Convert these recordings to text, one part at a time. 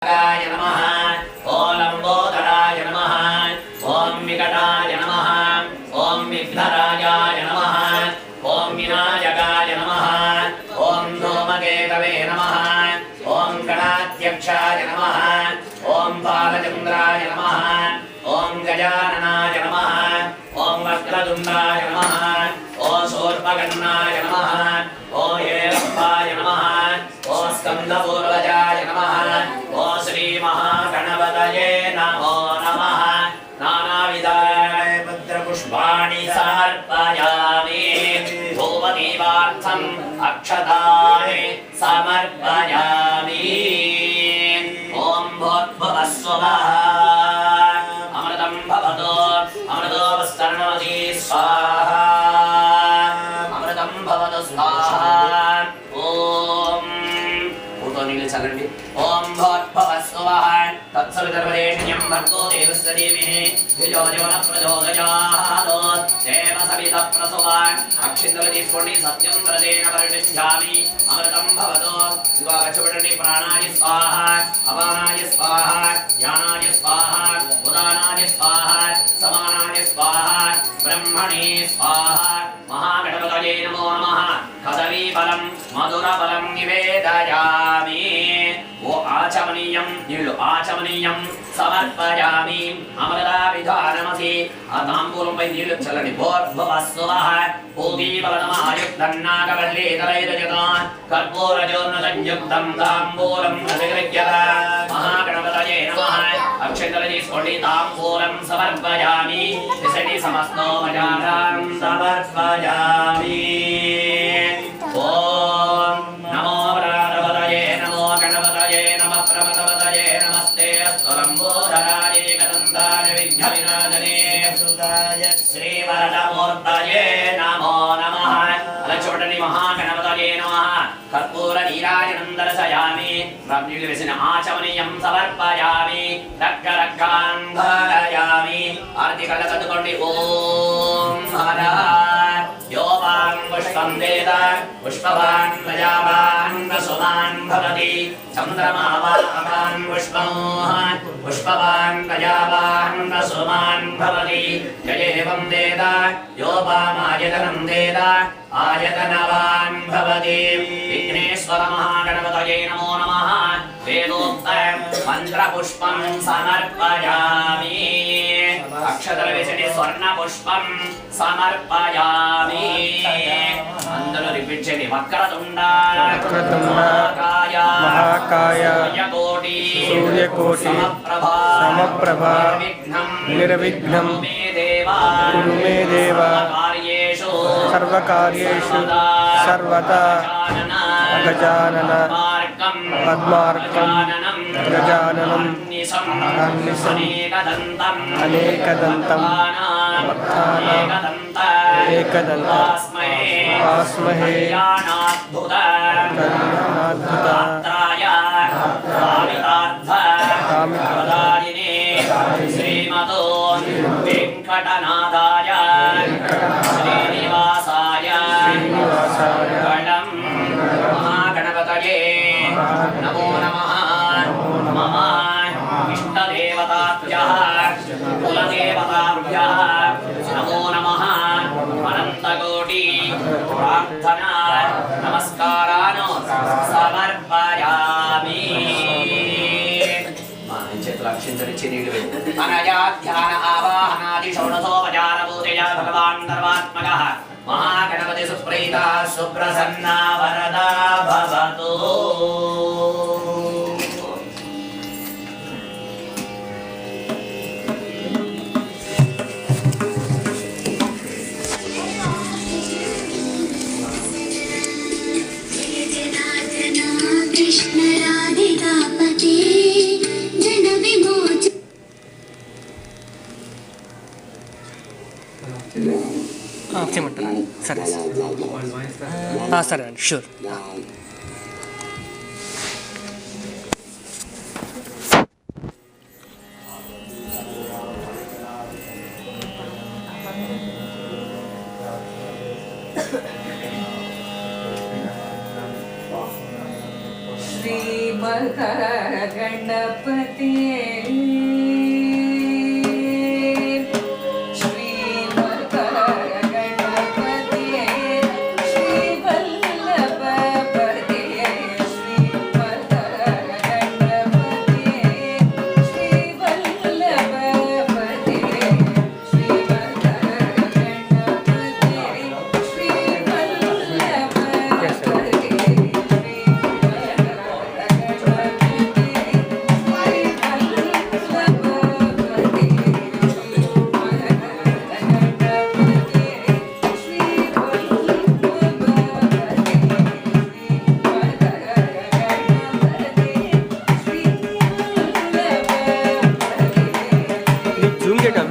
य नमः ओं लंबोदराय नमः ओं विकटाय नमः ओं विघ्नराजाय नमः ओं विनायकाय नमः ओं धूमकेतवे नमः ओं गणाध्यक्षाय नमः ओं बालचन्द्राय नमः ओं गजाननाय नमः ओं वक्रतुण्डाय नमः ओं शूर्पकर्णाय नमः ओं हेरम्बाय नमः ओं स्कन्दपूर्वजाय नमः ओं श्री महागणपतये नमो नमः नानाविधाय भद्रपुष्पाणि समर्पयामि धूपदीपार्थम् अक्षतानि समर्पयामि ओं भूर्भुवः स्वः अमृतं भवतु अमृतोपस्तरणमसि स्वाहा अमृतं भवतु स्वाहा ओं ऊर्ध्वनीले चलंడి ओं भूर्भुवः स्वः तत्सवितर्वरेण्यं भर्गो देवस्य धीमहि धियो यो न प्रचोदयात् देव सवितः प्रसवान् अक्षिन्तलं తీసుకోండి సత్యం వరదేన పరిణిష్యామి అమృతం భవతు దివాగచ్చబడండి ప్రాణాయ స్వాహ అపానాయ స్వాహ జ్ఞానాయ స్వాహ ఉదానాయ స్వాహ సమానాయ స్వాహ బ్రహ్మణే స్వాహ మహాగణపతయే నమో నమః కదవీ బలం మధుర బలం నివేదయామి ఓ ఆచమనీయం నీళ్ళు ఆచమనీయం సమర్పయామి అమృతాభిధానమసి ఆ తాంబూలంపై నీళ్లు చల్లని భూర్భువః స్వః పూగీఫలనమాయుక్తన్నాగవల్లీతరైరజతా కర్పూరచూర్ణ సంయుక్తం తాంబూలం ప్రతిగృహ్యత మహాగణపతయే నమః అక్షంతలు తీసుకోండి తాంబూలం సమర్పయామి దిశటి సమస్తోపచారం సమర్పయామి ఓం నమో ప్రాణపతయే నమో గణపతయే నమః ప్రమథపతయే నమస్తే అస్తు లంబోదరాయ ఏకదంతాయ విఘ్న వినాశనే సుదాయ శ్రీవరదమూర్తయే నమో నమః అలా చూడండి మహాగణపతయే నమః కర్పూర నీరాజనం దర్శయామి నీళ్ళు వేసిన ఆచమనీయం సమర్పయామి రక్కరక్కాంధరయామి ఆరతి కళ్ళ కదుకోండి ఓం హర యోపాన్ పుష్పం వేద పుష్పవాన్ ప్రజావాన్ వసువాన్ భవతి చంద్రమావాన్ పుష్పమోహాన్ పుష్పవాన్ ప్రజావాన్ వసువాన్ భవతి యయేవం వేద యోపామాయతనం వేద ఆయతనవాన్ భవతి విఘ్నేశ్వర మహాగణపతయే నమో నమః వేదోక్త మంత్రపుష్పం సమర్పయామి అక్షతల వేసిన స్వర్ణ పుష్పం సమర్పయామి అందరూ రిపీట్ చేయండి వక్రతుండ మహాకాయ సూర్యకోటి సమప్రభ నిర్విఘ్నం కురు మే దేవ సర్వకార్యేషు సర్వదా గజానన పద్మార్కం గజాననం అహర్నిశం అనేకదంతం వక్తానాం ఏకదంతం ఆస్మహే కళ్యాణాద్భుతాయ కామితార్థప్రదాయినే శ్రీమతో వెంకటనాథాయ శ్రీనివాసాయ మంగళం మహాగణపతయే నమో నమః మమ ఇష్టదేవతాభ్యః కులదేవతాభ్యః నమో నమః అనంతకోటి ప్రార్థనా నమస్కారాను సమర్పయామి చేతుల అక్షింతలిచ్చి నీళ్ళు అనయా ధ్యాన ఆవాహనాది షోడశోపచార పూజయా భగవాన్ సర్వాత్మకః మహాగణపతి సుప్రీత సుప్రసన్న వరదా భవతు చేయమంటారా సరే సరే అండి షూర్ श्रीमद्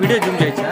వీడియో జూమ్ చేయొచ్చా?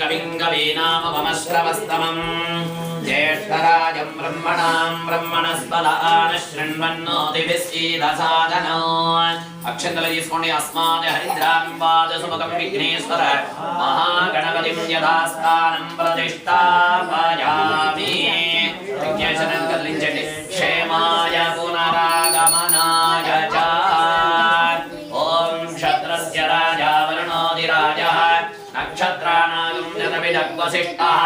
कविं कवीनामुपमश्रवस्तमम् ज्येष्ठराजं ब्रह्मणस्पदान शृण्वन्नोतिभिस्सीदसादनो अक्षन्तल తీసుకోండి अस्माद् हरिद्राम्बाद सुमुखं विघ्नेश्वर महागणपतिं यथास्थानं प्रतिष्ठापयामि विघ्नेश्वरं कदलिంచండి क्षेमाय पुनरागमनाय च ॐ क्षत्रस्य राजा वरुणोऽधिराजः नक्षत्राणागं जनविदग्वसिष्ठः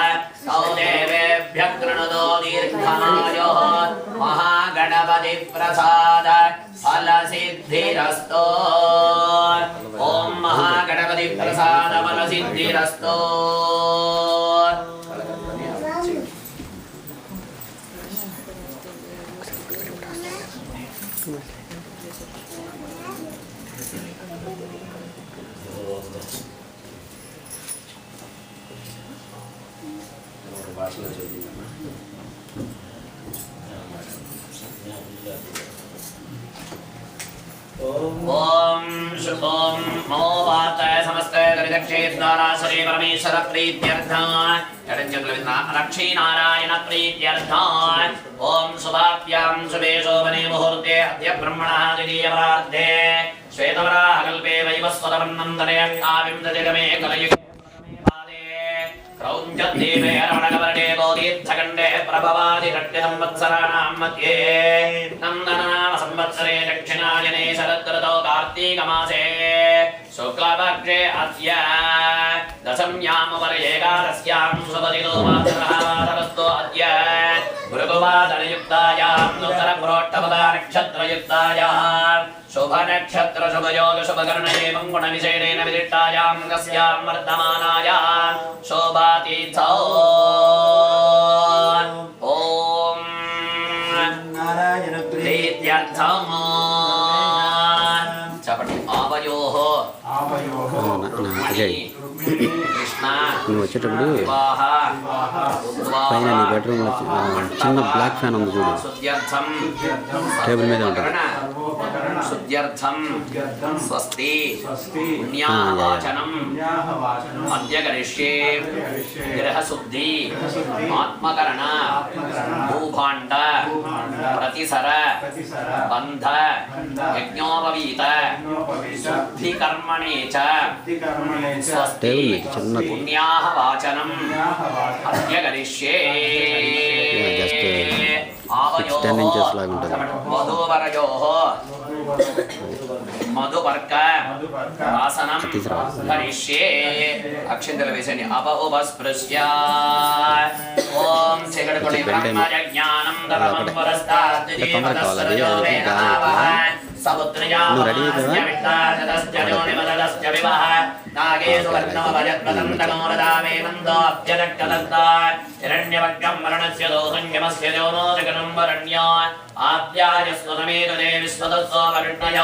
तौ देवेभ्यः कृणुतो दीर्घमायुः महागणपतिप्रसाद फलसिद्धिरस्तु ॐ महागणपतिप्रसाद फलसिद्धिरस्तु ओम शुभम नमो वाताय समस्ते गरिदक्षेद्वारा श्री परमेश्वर प्रीत्यर्थाय यडंजगलविना लक्ष्मी नारायण प्रीत्यर्थाय ओम शुभाभ्यां शुभे शोभने मुहूर्ते अद्य ब्रह्मणः द्वितीयपरार्धे श्वेतवराह कल्पे वैवस्वतवन्नन्दने काविंदजगमे कलयुगे क्रौञ्चद्दीपे रमणकवर्णे बोधीर्थखण्डे प्रभवादिषट्संवत्सराणां मध्ये नन्दननाम संवत्सरे दक्षिणायने शरदृतौ कार्तीकमासे शुक्लपक्षे अद्य दशम्यां एकादश्यां शुभदिनो मातरस्तु अद्य भृगुवादनयुक्तायां नूतनपुरोष्टपदा नक्षत्रयुक्तायां शुभ नक्षत्र शुभ योग शुभ कर्ण एवं गुण विशेषेण विदिष्टायां कस्यां वर्तमानायां शोभातीर्थौ ओम नारायण प्रीत्यर्थम् चपटि आवयोः कृष्ण నువ్వు వచ్చేటప్పుడు పైన నీ బెడ్రూమ్లో చిన్న బ్లాక్ ఫ్యాన్ ఉంది చూడు టేబుల్ మీద ఉంటుంది शुद्ध्यर्थं स्वस्ति पुण्यावाचनं अद्य करिष्ये गृहशुद्धि आत्मकरण भूभाण्ड प्रतिसर बन्ध यज्ञोपवीत शुद्धिकर्मणे च स्वस्ति पुण्यावाचनं अद्य करिष्ये वधूवरयोः मधुपर्क वासनं करिष्ये अक्षिन्तल वेसनि अप उपस्पृश्य ॐ श्रीगणपति ब्रह्मज्ञानं धर्मं पुरस्तात् देवतस्सरजो वेदावः समुद्रया विट्टादस्तजोनिमदस्य विवः नागेषु वर्णमभजत्पदं तनोरदामे मन्दोऽभ्यदक्कदत्ता हिरण्यवक्त्रं वरणस्य दोसंयमस्य जोनोजगनं वरण्य आद्याय स्वतमेकदे विश्वदस्सो वरुण्य